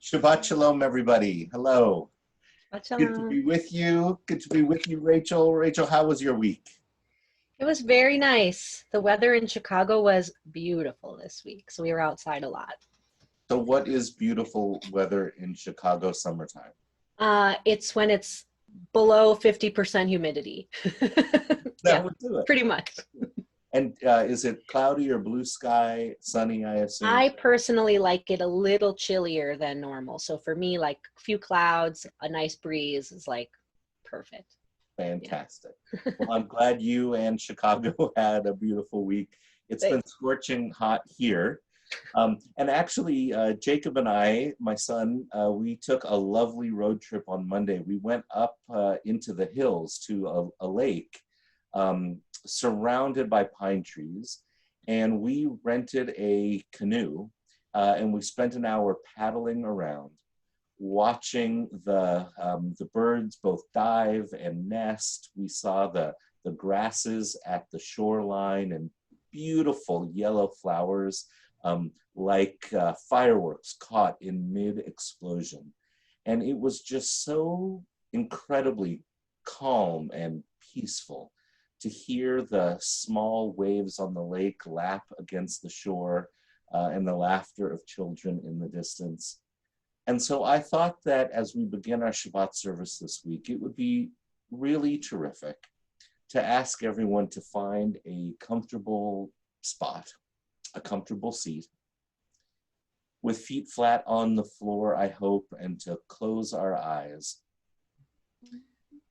Shabbat Shalom, everybody. Hello. Shabbat Good to Shalom. be with you. Good to be with you, Rachel. Rachel, how was your week? It was very nice. The weather in Chicago was beautiful this week, so we were outside a lot. So what is beautiful weather in Chicago summertime? It's when it's below 50% humidity. That Yeah, would do it. pretty much. And is it cloudy or blue sky, sunny, I assume? I personally like it a little chillier than normal. So for me, like a few clouds, a nice breeze is like perfect. Fantastic. Well, I'm glad you and Chicago had a beautiful week. It's been scorching hot here. And actually, Jacob and I, my son, we took a lovely road trip on Monday. We went up into the hills to a lake surrounded by pine trees, and we rented a canoe, and we spent an hour paddling around, watching the birds both dive and nest. We saw the grasses at the shoreline and beautiful yellow flowers, like fireworks caught in mid-explosion. And it was just so incredibly calm and peaceful to hear the small waves on the lake lap against the shore, and the laughter of children in the distance. And so I thought that as we begin our Shabbat service this week, it would be really terrific to ask everyone to find a comfortable spot, a comfortable seat, with feet flat on the floor, I hope, and to close our eyes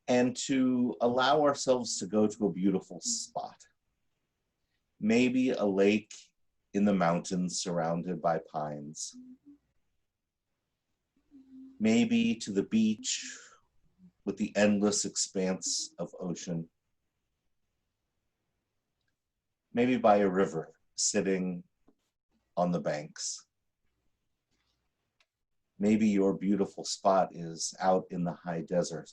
and to allow ourselves to go to a beautiful spot. Maybe a lake in the mountains surrounded by pines. Maybe to the beach with the endless expanse of ocean. Maybe by a river sitting on the banks. Maybe your beautiful spot is out in the high desert,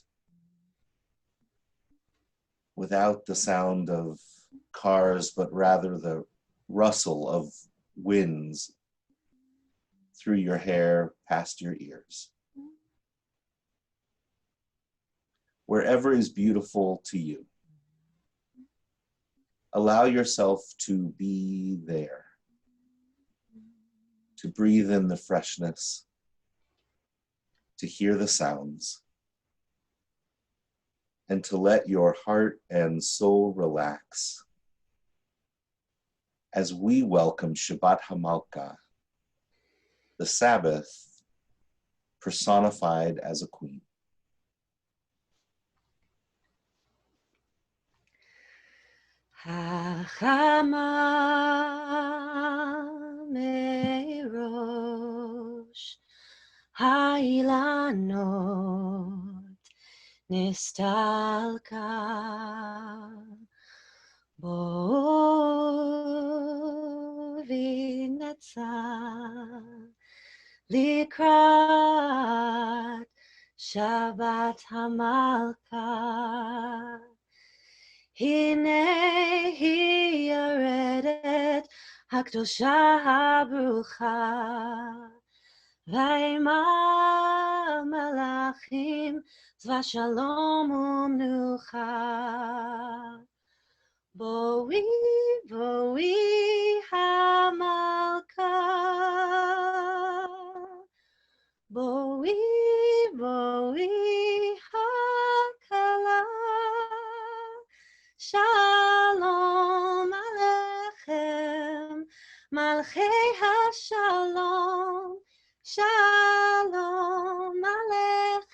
without the sound of cars, but rather the rustle of winds through your hair, past your ears. Wherever is beautiful to you, allow yourself to be there, to breathe in the freshness, to hear the sounds, and to let your heart and soul relax as we welcome Shabbat HaMalkah, the Sabbath personified as a queen. Hachama merosh ha'ilanot nistalka bo v'netzah likrat Shabbat HaMalkah. Hine hi yoredet hakdosha habrucha v'ima malachim Shabbat Shalom u'mnucha boi hamalkah boi hakala Shalom Aleichem, Malchei HaShalom. Shalom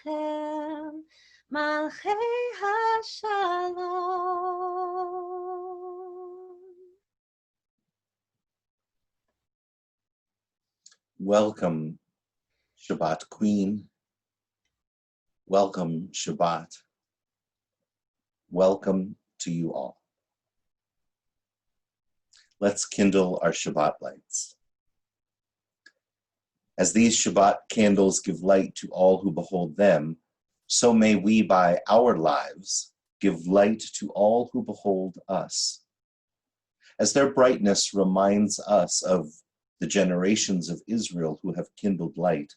Aleichem, Malchei HaShalom. Welcome, Shabbat Queen. Welcome, Shabbat. Welcome to you all. Let's kindle our Shabbat lights. As these Shabbat candles give light to all who behold them, so may we by our lives give light to all who behold us. As their brightness reminds us of the generations of Israel who have kindled light,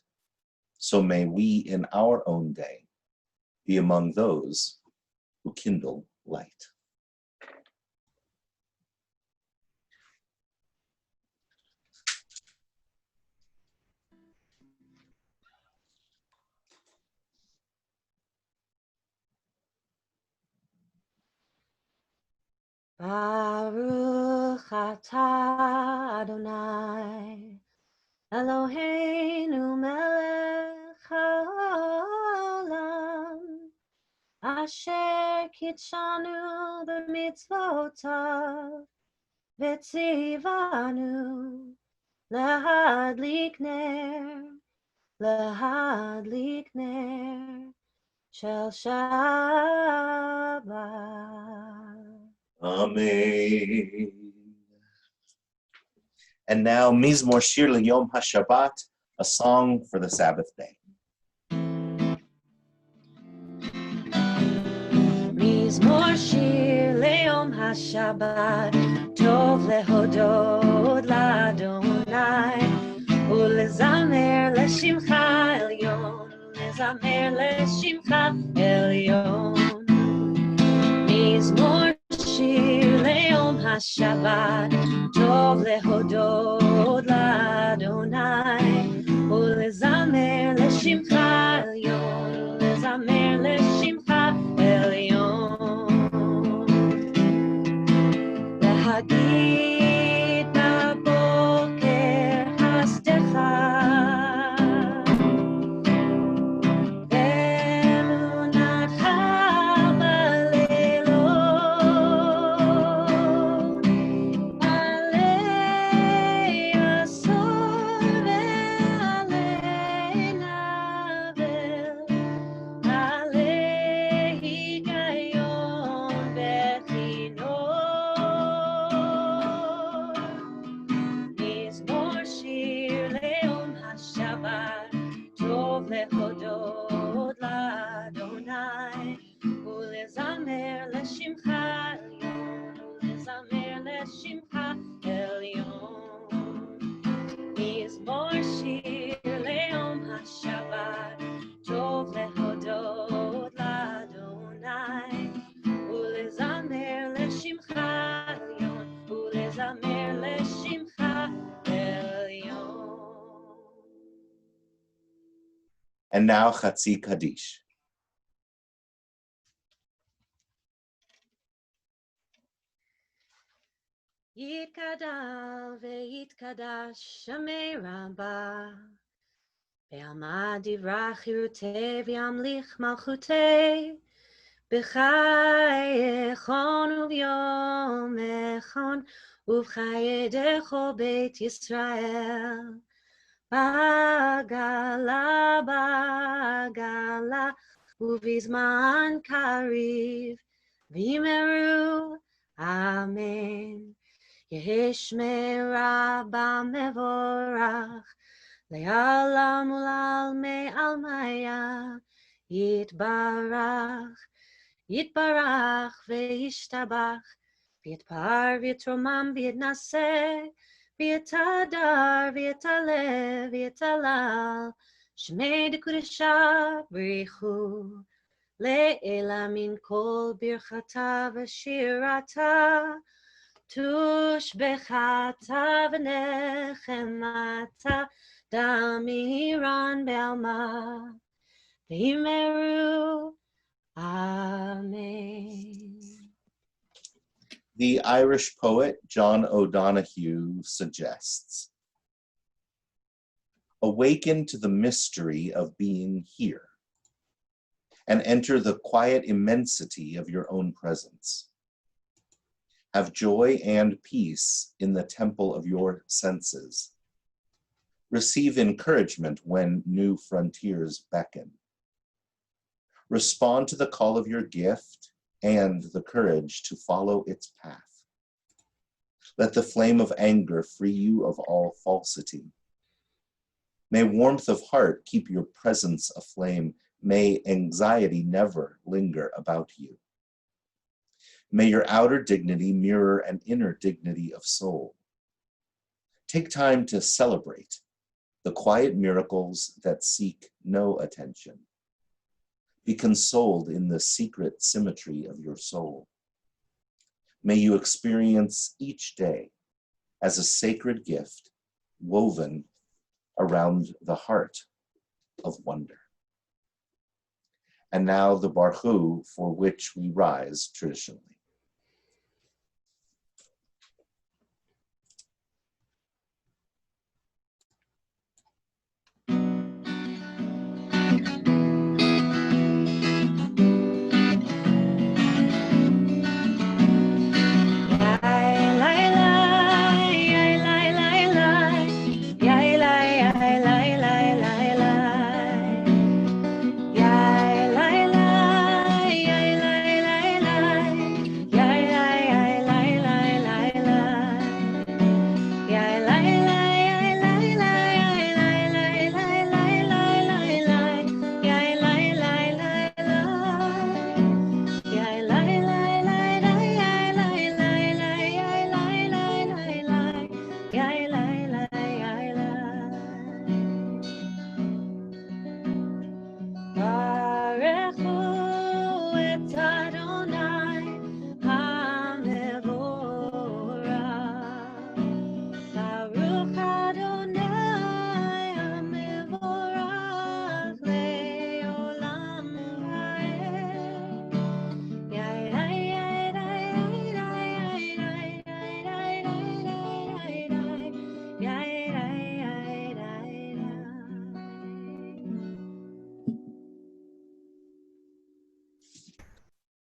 so may we in our own day be among those who kindle light. Baruch atah Adonai, Eloheinu melech haolam, asher kitshanu b'mitzvotav, v'tzivanu lahadlik ner shel Shabbat. Amen. And now, Mizmor Shir L'Yom HaShabbat, a song for the Sabbath day. Mizmor shir le'yom haShabbat, tov lehodot la'Adonai, ulezamer le'shimcha elyon, ulezamer le'shimcha elyon. Mizmor shir le'yom haShabbat, tov lehodot la'Adonai, ulezamer le'shimcha elyon, ulezamer le'shimcha להגיד בבוקר חסדך ואמונתך בלילות עלי עשור ועלי נבל עלי היגיון וכינור מזמור שיר ליום השבת טוב להודות לאדוני ולזמר לשמך עליון ולזמר לשמך עליון מזמור שיר ליום השבת טוב להודות לאדוני ולזמר לשמך עליון ולזמר לשמך עליון. And now, Chatzi Kaddish. יתגדל ויתקדש שמי רבה ועמד דברה חירותי וימליך מלכותי בחיי נכון וביום נכון ובחיי דכל בית ישראל בעגלה בעגלה ובזמן קריב ויאמרו אמן יהי שמי רבה מבורך לעולם ולעלמי עלמיה יתברך יתברך וישתבח ויתפאר ויתרומם ויתנשא ויתהדר ויתעלה ויתהלל שמי דקדושה בריחו לעילא מן כל ברכתה ושירתה תושבחתה ונחמתה דמירן בעלמא ויאמרו Amen. The Irish poet John O'Donoghue suggests, awaken to the mystery of being here and enter the quiet immensity of your own presence. Have joy and peace in the temple of your senses. Receive encouragement when new frontiers beckon. Respond to the call of your gift and the courage to follow its path. Let the flame of anger free you of all falsity. May warmth of heart keep your presence aflame. May anxiety never linger about you. May your outer dignity mirror an inner dignity of soul. Take time to celebrate the quiet miracles that seek no attention. Be consoled in the secret symmetry of your soul. May you experience each day as a sacred gift woven around the heart of wonder. And now the Baruch for which we rise traditionally.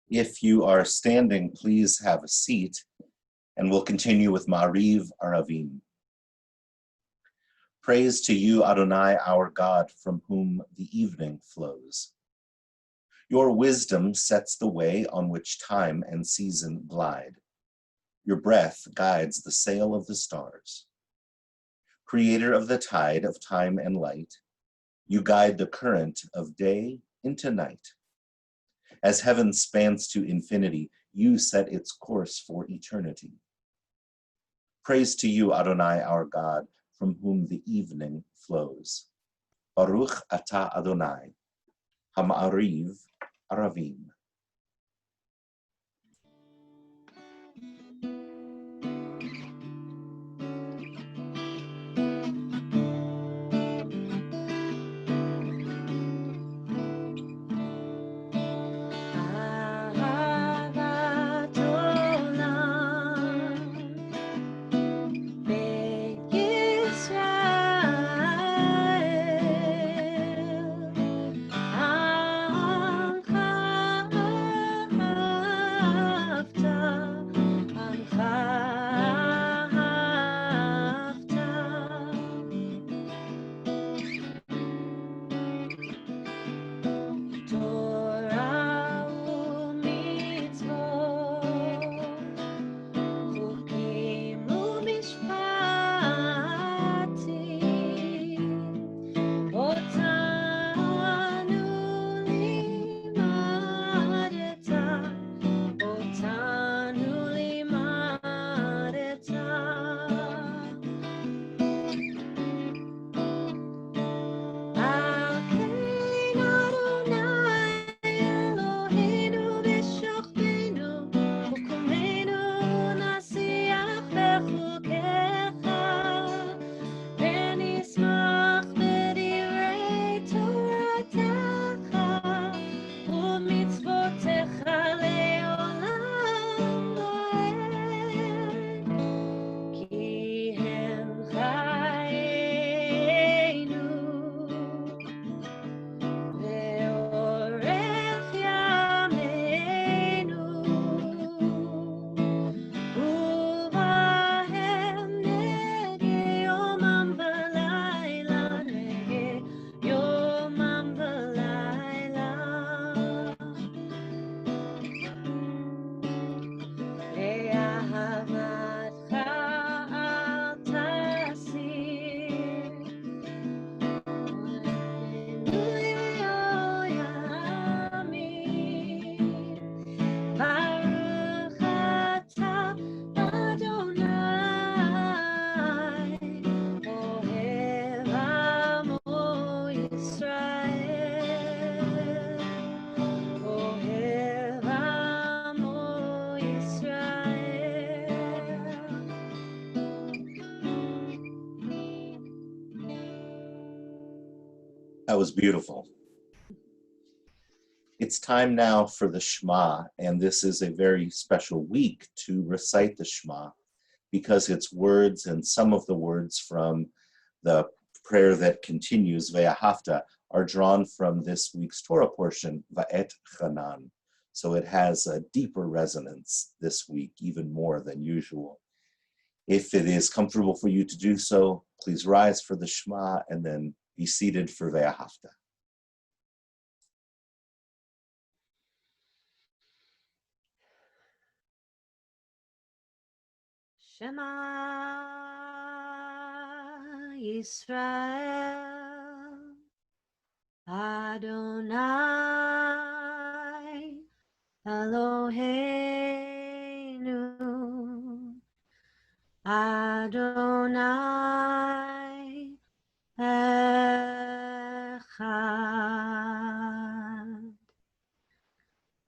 If you are standing, please have a seat, and we'll continue with Ma'ariv Aravim. Praise to you, Adonai, our God, from whom the evening flows. Your wisdom sets the way on which time and season glide. Your breath guides the sail of the stars. Creator of the tide of time and light, you guide the current of day into night. As heaven spans to infinity, you set its course for eternity. Praise to you, Adonai, our God, from whom the evening flows. Baruch atah Adonai, Hama'ariv Aravim. Israel, That was beautiful. It's time now for the Shema, and this is a very special week to recite the Shema because its words and some of the words from the prayer that continues, Ve'ahavta, are drawn from this week's Torah portion, Va'et Chanan. So it has a deeper resonance this week, even more than usual. If it is comfortable for you to do so, please rise for the Shema and then be seated for Ve'ahavta. Shema Yisrael Adonai Eloheinu Adonai Echad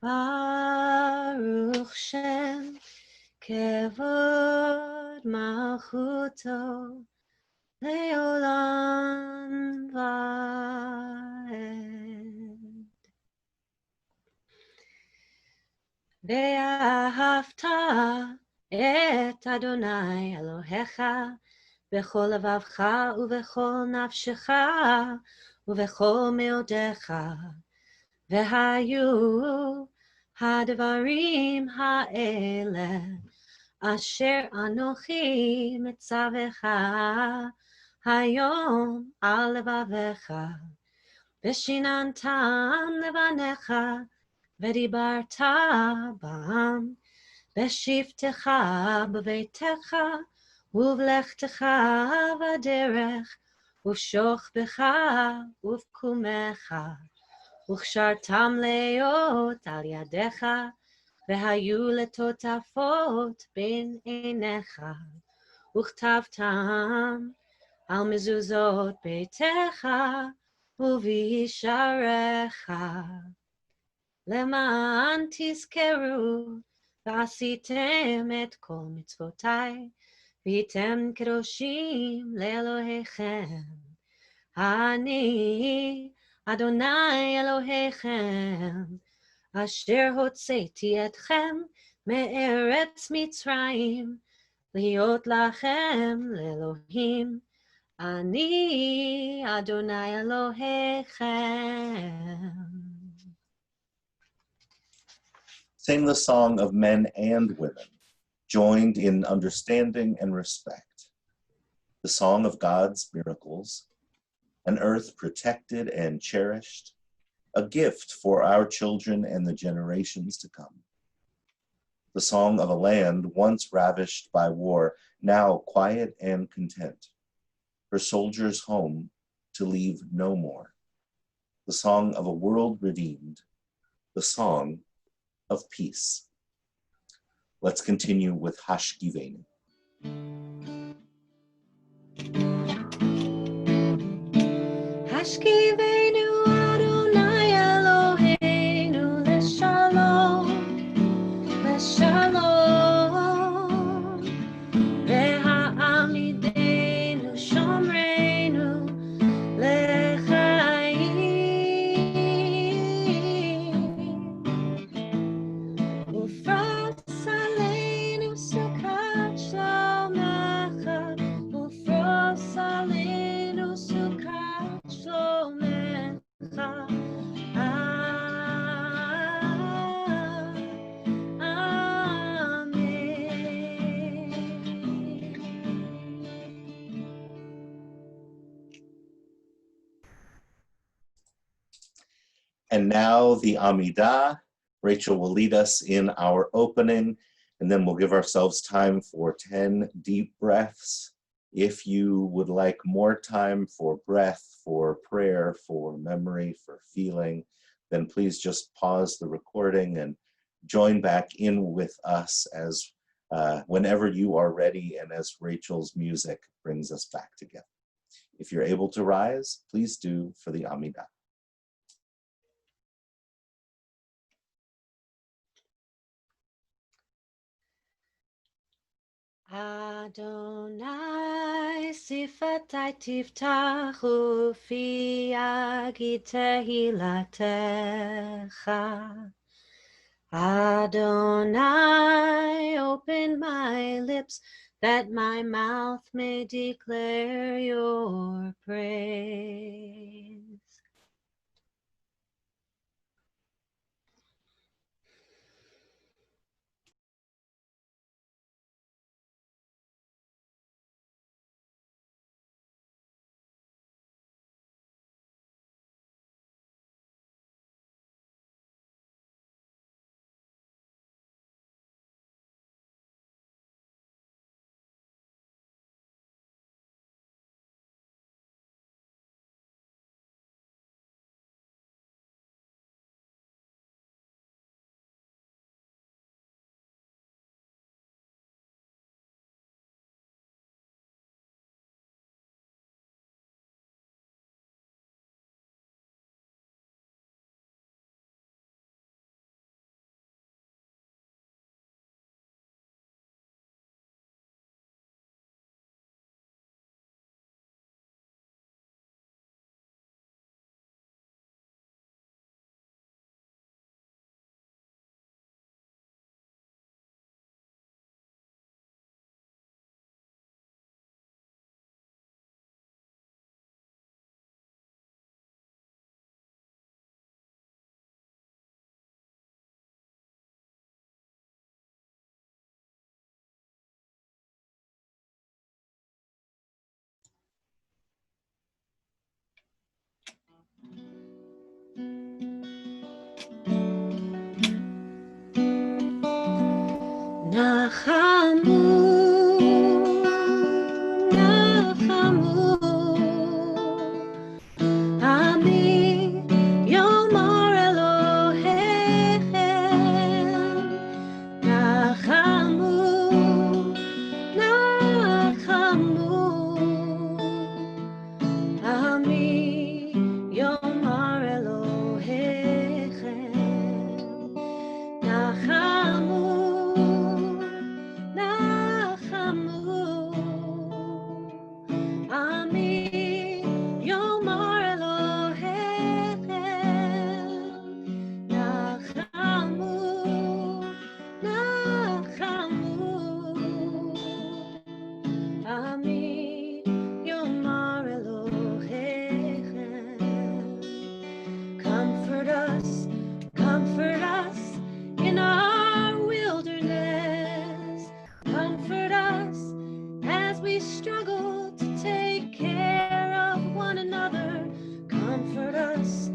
Baruch Shem Kevod Malchuto Leolam Vaed Ve'ahavta et Adonai Elohecha B'chol levavcha u'v'chol nafshecha u'v'chol meodecha Ve'hayu hadvarim ha'ele asher anochi mitzavecha hayom al levavecha v'shinantam levanecha v'dibarta bam v'shivtecha b'veitecha uvlechtecha v'derech uv'shochbecha uv'kumecha וכשרתם להיות על ידיך, והיו לטוטפות בין עיניך, וכתבתם על מזוזות ביתך ובישעריך, למען תזכרו ועשיתם את כל מצוותיי, והייתם קדושים לאלוהיכם. אני אדוני אלוהיכם, אשר הוצאתי אתכם מארץ מצרים, להיות לכם לאלוהים, אני אדוני אלוהיכם. Sing the song of men and women, joined in understanding and respect. The song of God's miracles, an earth protected and cherished, a gift for our children and the generations to come. The song of a land once ravished by war, now quiet and content, her soldiers home to leave no more. The song of a world redeemed, the song of peace. Let's continue with Hashkivenu. Hashkivenu Adonai Eloheinu leshalom, leshalom. Ve'ha'amidenu shomreinu lechaim. Ufras aleinu sukat shlomecha, ufras aleinu sukat shlomecha. And now the Amidah. Rachel will lead us in our opening, and then we'll give ourselves time for 10 deep breaths. If you would like more time for breath, for prayer, for memory, for feeling, then please just pause the recording and join back in with us as whenever you are ready and as Rachel's music brings us back together. If you're able to rise, please do for the Amidah. Adonai sifatai tiftach ufi agid tehilatecha. Adonai, open my lips that my mouth may declare your praise. Nachamu, Nachamu, Ami Yomar Elohechem. Nachamu, Nachamu, Ami Yomar Elohechem. Nachamu, Nachamu, Ami Yomar Elohechem. Nachamu, Nachamu, Ami Yomar Elohechem. Comfort us in our wilderness. Comfort us as we struggle to take care of one another. Comfort us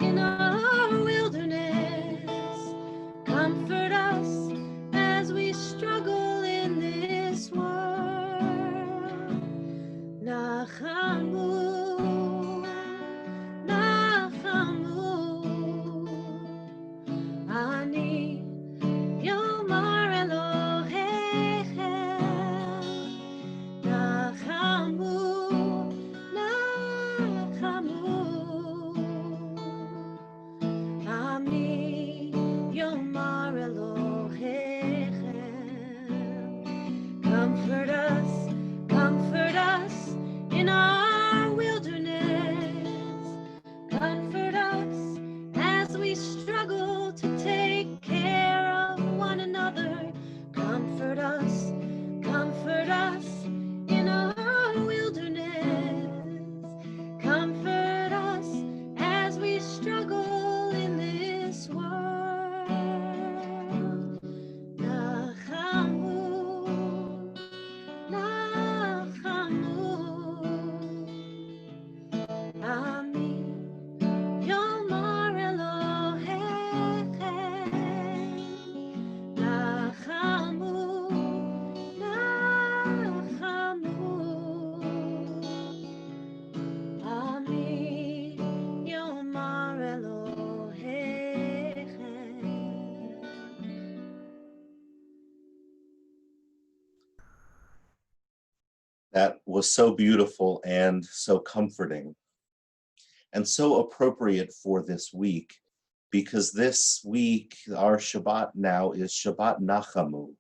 in our wilderness. Comfort us as we struggle in this world. Nachamu, Ani Yomar Elohechem. Nachamu, Nachamu, Ami Yomar Elohechem. Comfort us in our wilderness. Comfort us as we struggle to take care of one another. Comfort us in our wilderness. Comfort us as we struggle in this world. Nachamu, Nachamu, Ami Yomar Elohechem. Nachamu, Nachamu, Ami Yomar Elohechem. That was so beautiful and so comforting and so appropriate for this week, because this week our Shabbat now is Shabbat Nachamu,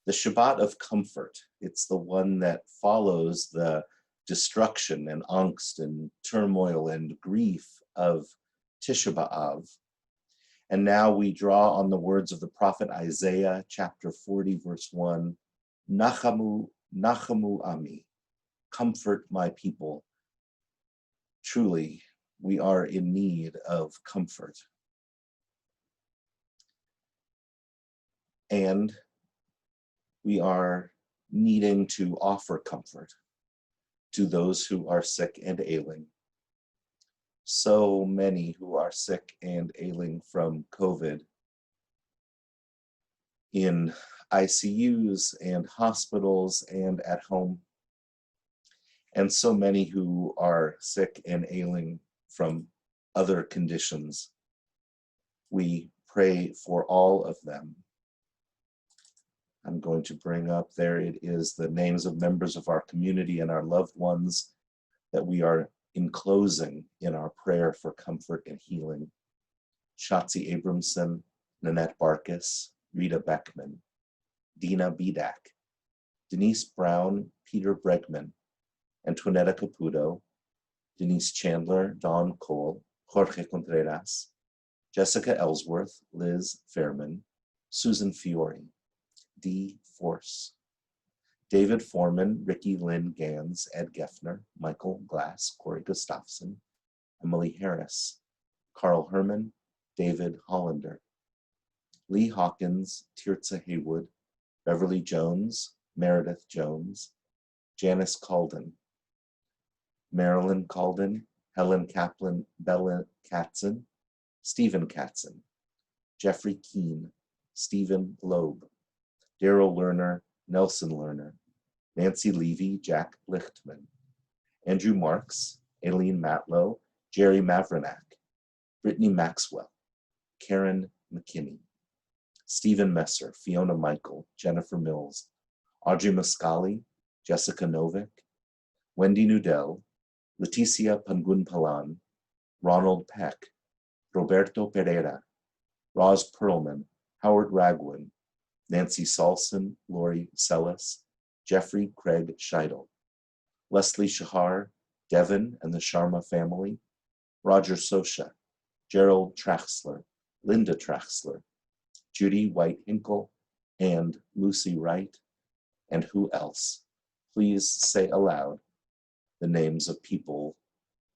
the Shabbat of comfort. It's the one that follows the destruction and angst and turmoil and grief of Tisha B'Av. And now we draw on the words of the prophet Isaiah, chapter 40, verse 1, Nachamu, Nachamu Ami, comfort my people. Truly, we are in need of comfort. And we are needing to offer comfort to those who are sick and ailing. So many who are sick and ailing from COVID in ICUs and hospitals and at home, and so many who are sick and ailing from other conditions. We pray for all of them. I'm going to bring up, there it is, the names of members of our community and our loved ones that we are enclosing in our prayer for comfort and healing. Shatzi Abramson, Nanette Barkis, Rita Beckman, Dina Bidak, Denise Brown, Peter Bregman, Antoinetta Caputo, Denise Chandler, Dawn Cole, Jorge Contreras, Jessica Ellsworth, Liz Fairman, Susan Fiore, D. Force, David Foreman, Ricky Lynn Gans, Ed Geffner, Michael Glass, Corey Gustafson, Emily Harris, Carl Herman, David Hollander, Lee Hawkins, Tirza Haywood, Beverly Jones, Meredith Jones, Janice Calden, Marilyn Calden, Helen Kaplan, Bella Katzen, Stephen Katzen, Jeffrey Keene, Stephen Loeb, Daryl Lerner, Nelson Lerner, Nancy Levy, Jack Lichtman, Andrew Marks, Aileen Matlow, Jerry Mavrenak, Brittany Maxwell, Karen McKinney, Stephen Messer, Fiona Michael, Jennifer Mills, Audrey Muscali, Jessica Novick, Wendy Nudell, Leticia Pangunpalan, Ronald Peck, Roberto Pereira, Roz Perlman, Howard Ragwin, Nancy Salson, Lori Sellis, Jeffrey Craig Scheidel, Leslie Shahar, Devin and the Sharma family, Roger Sosha, Gerald Traxler, Linda Traxler, Judy White Hinkle, and Lucy Wright, and who else? Please say aloud the names of people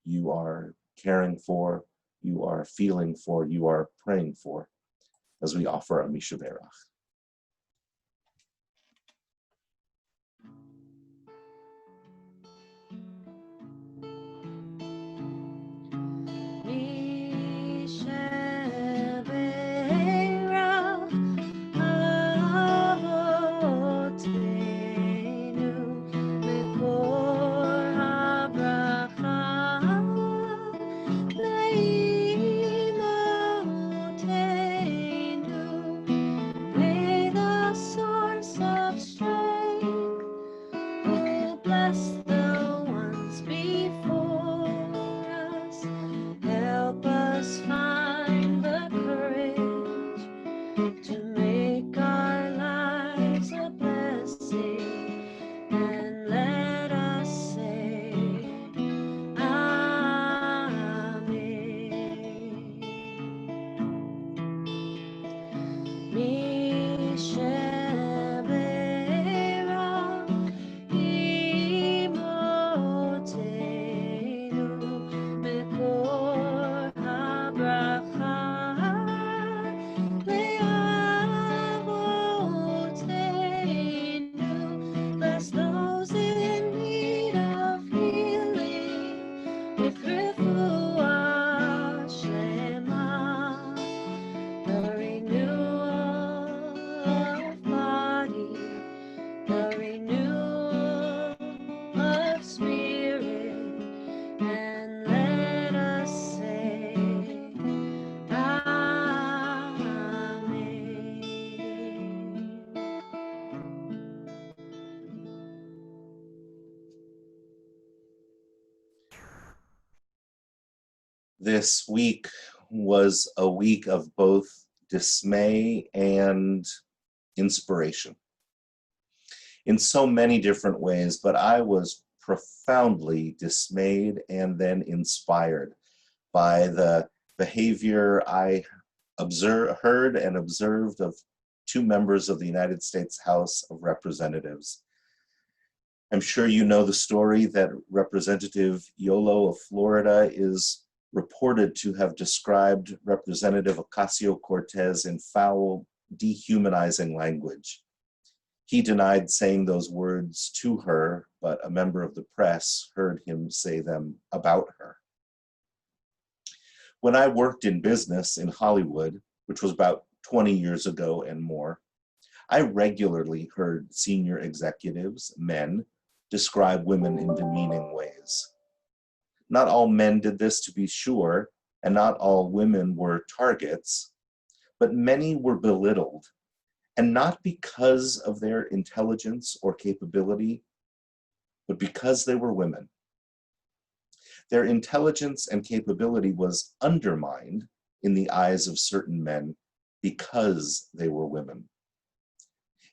you are caring for, you are feeling for, you are praying for, as we offer a Misha Berach. This week was a week of both dismay and inspiration. in so many different ways, but I was profoundly dismayed and then inspired by the behavior I heard and observed of two members of the United States House of Representatives. I'm sure you know the story that Representative Yolo of Florida is reported to have described Representative Ocasio-Cortez in foul, dehumanizing language. He denied saying those words to her, but a member of the press heard him say them about her. When I worked in business in Hollywood, which was about 20 years ago and more, I regularly heard senior executives, men, describe women in demeaning ways. Not all men did this, to be sure, and not all women were targets, but many were belittled, and not because of their intelligence or capability, but because they were women. Their intelligence and capability was undermined in the eyes of certain men because they were women.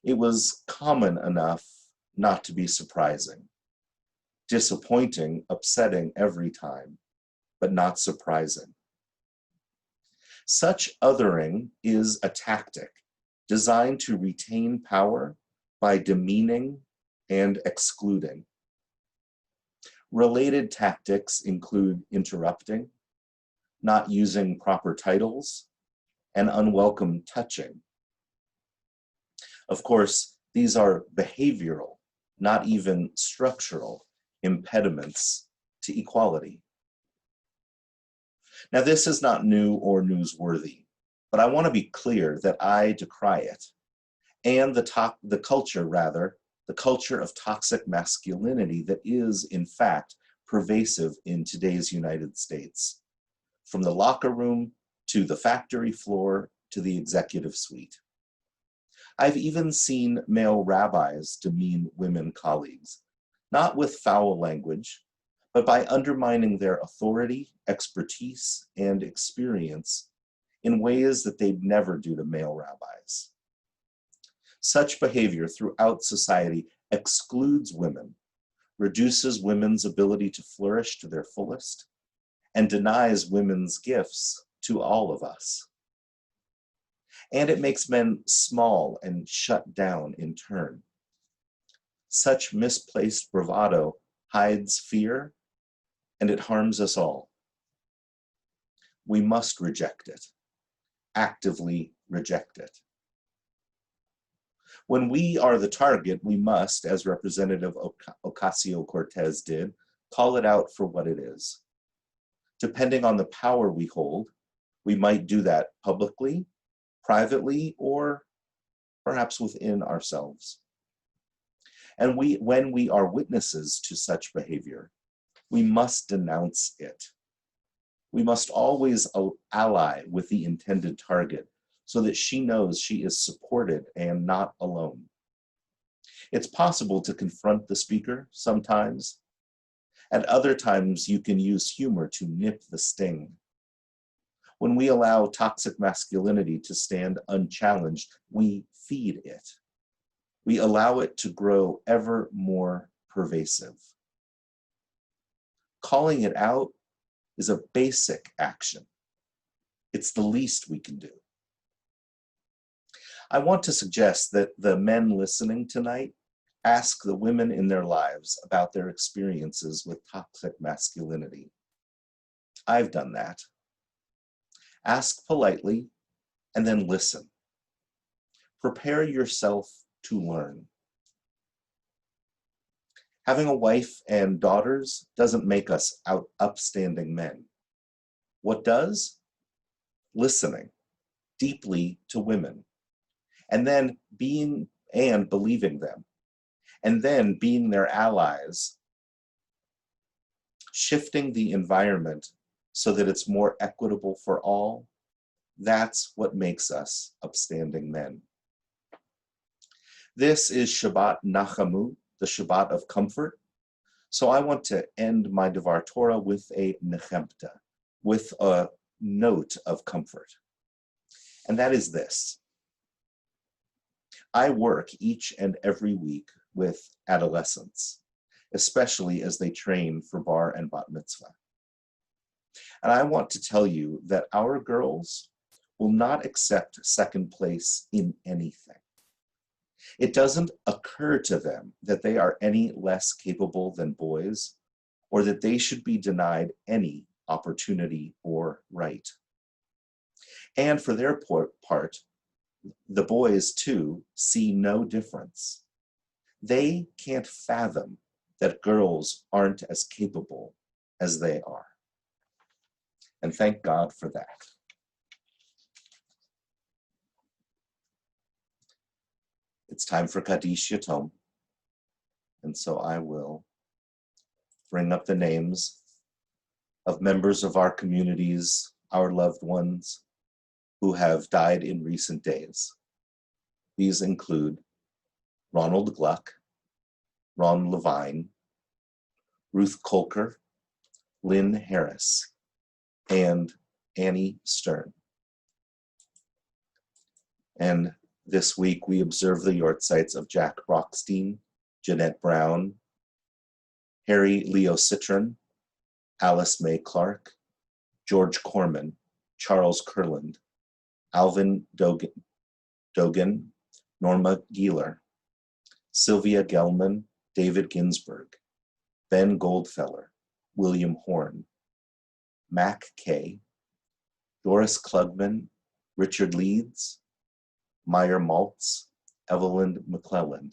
It was common enough not to be surprising, disappointing, upsetting every time, but not surprising. Such othering is a tactic designed to retain power by demeaning and excluding. Related tactics include interrupting, not using proper titles, and unwelcome touching. Of course, these are behavioral, not even structural, impediments to equality. Now, this is not new or newsworthy, but I want to be clear that I decry it, and the culture of toxic masculinity that is, in fact, pervasive in today's United States, from the locker room to the factory floor to the executive suite. I've even seen male rabbis demean women colleagues, not with foul language, but by undermining their authority, expertise, and experience in ways that they'd never do to male rabbis. Such behavior throughout society excludes women, reduces women's ability to flourish to their fullest, and denies women's gifts to all of us. And it makes men small and shut down in turn. Such misplaced bravado hides fear, and it harms us all. We must reject it, actively reject it. When we are the target, we must, as Representative Ocasio-Cortez did, call it out for what it is. Depending on the power we hold, we might do that publicly, privately, or perhaps within ourselves. And when we are witnesses to such behavior, we must denounce it. We must always ally with the intended target so that she knows she is supported and not alone. It's possible to confront the speaker sometimes. At other times, you can use humor to nip the sting. When we allow toxic masculinity to stand unchallenged, we feed it. We allow it to grow ever more pervasive. Calling it out is a basic action. It's the least we can do. I want to suggest that the men listening tonight ask the women in their lives about their experiences with toxic masculinity. I've done that. Ask politely and then listen. Prepare yourself to learn. Having a wife and daughters doesn't make us upstanding men. What does? Listening deeply to women, and then being and believing them, and then being their allies, shifting the environment so that it's more equitable for all. That's what makes us upstanding men. This is Shabbat Nachamu, the Shabbat of comfort. So I want to end my Devar Torah with a nechemta, with a note of comfort. And that is this. I work each and every week with adolescents, especially as they train for bar and bat mitzvah. And I want to tell you that our girls will not accept second place in anything. It doesn't occur to them that they are any less capable than boys, or that they should be denied any opportunity or right. And for their part, the boys too see no difference. They can't fathom that girls aren't as capable as they are. And thank God for that. It's time for Kaddish Yatom. And so I will bring up the names of members of our communities, our loved ones, who have died in recent days. These include Ronald Gluck, Ron Levine, Ruth Kolker, Lynn Harris, and Annie Stern. And this week we observe the yortzites of Jack Brockstein, Jeanette Brown, Harry Leo Citron, Alice May Clark, George Corman, Charles Kurland, Alvin Dogan, Norma Gieler, Sylvia Gelman, David Ginsburg, Ben Goldfeller, William Horn, Mac Kay, Doris Klugman, Richard Leeds, Meyer Maltz, Evelyn McClelland,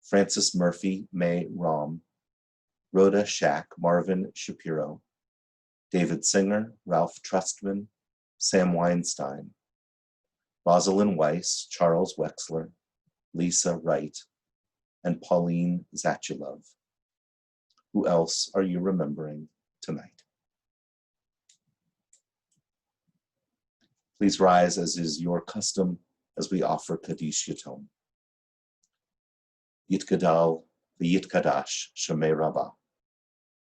Francis Murphy, May Rom, Rhoda Shack, Marvin Shapiro, David Singer, Ralph Trustman, Sam Weinstein, Rosalind Weiss, Charles Wexler, Lisa Wright, and Pauline Zachilov. Who else are you remembering tonight? Please rise, as is your custom, as we offer Kaddish Yatom. Yitgadal v'yitkadash Shemei Rabbah.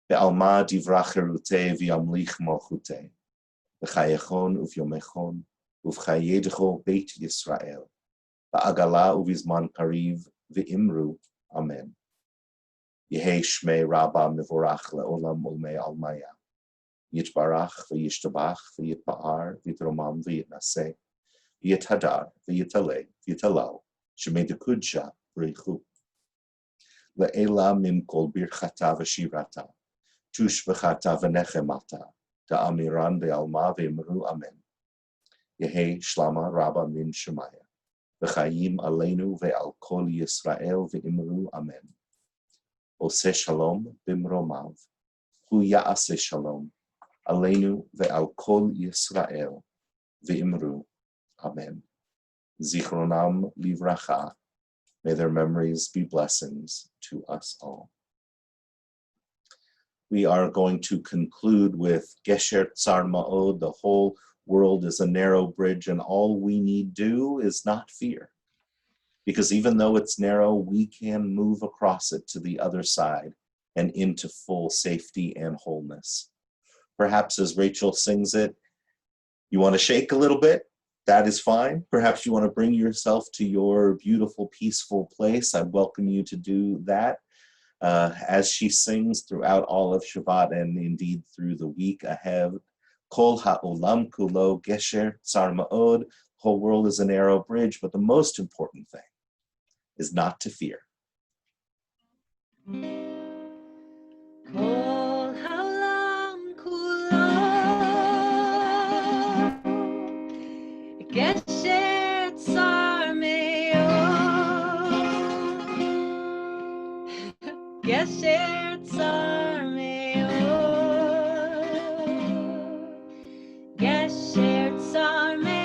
Be'alma divrach cherutei v'yamlich malchutei. V'chayechon uv'yomechon uv'chayedecho Beit Yisrael. Ba'agala uv'izman kariv v'imru. Amen. Yehei Shmei Rabbah mevorach le'olam ulmei almaya. Yitbarach v'yishtabach v'yitba'ar v'yitromam v'yitnaseh. V'yithadar v'yitaleh v'yitalal. Shemei dekudsha v'richu. Le'ela mimkol birchata v'shirata. Tush v'chata v'nechemata. Da'amiran be'alma v'imru amen. Yehei Shlama Rabba min Shemaya. V'chayim aleinu ve'al kol Yisrael v'imru amen. Oseh shalom b'mromav. Hu ya'aseh shalom. Aleinu ve'al kol Yisrael v'imru amen. Zichronam livracha. May their memories be blessings to us all. We are going to conclude with Gesher Tsar Ma'od. The whole world is a narrow bridge, and all we need do is not fear. Because even though it's narrow, we can move across it to the other side and into full safety and wholeness. Perhaps as Rachel sings it, you want to shake a little bit? That is fine. Perhaps you want to bring yourself to your beautiful, peaceful place. I welcome you to do that. As she sings throughout all of Shabbat and indeed through the week ahead, Kol ha'olam kulo gesher tsar ma'od. The whole world is a narrow bridge, but the most important thing is not to fear. Kol ha'olam kulo gesher tsar me'od. Gesher tsar me'od. Gesher tsar me'od.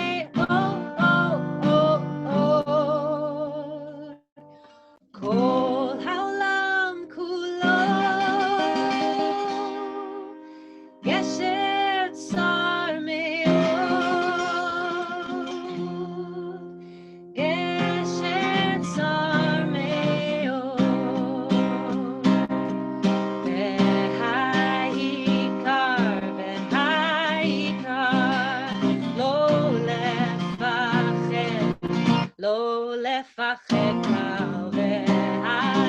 Kol ha'olam kulo gesher tsar me'od. Gesher tsar me'od. V'ha'ikar lo lefachet kal v'ha'ikar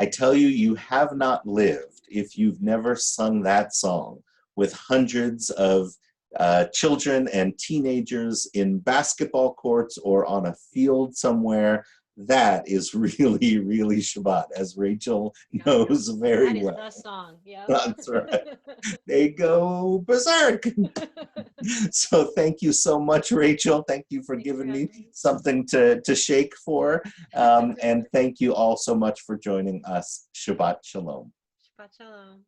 I tell you, you have not lived if you've never sung that song with hundreds of children and teenagers in basketball courts or on a field somewhere. That is really, really Shabbat, as Rachel knows very well. That is the song. Yeah. That's right. They go berserk. So thank you so much, Rachel. Thank you for giving me something to shake for. And thank you all so much for joining us. Shabbat Shalom. Shabbat Shalom.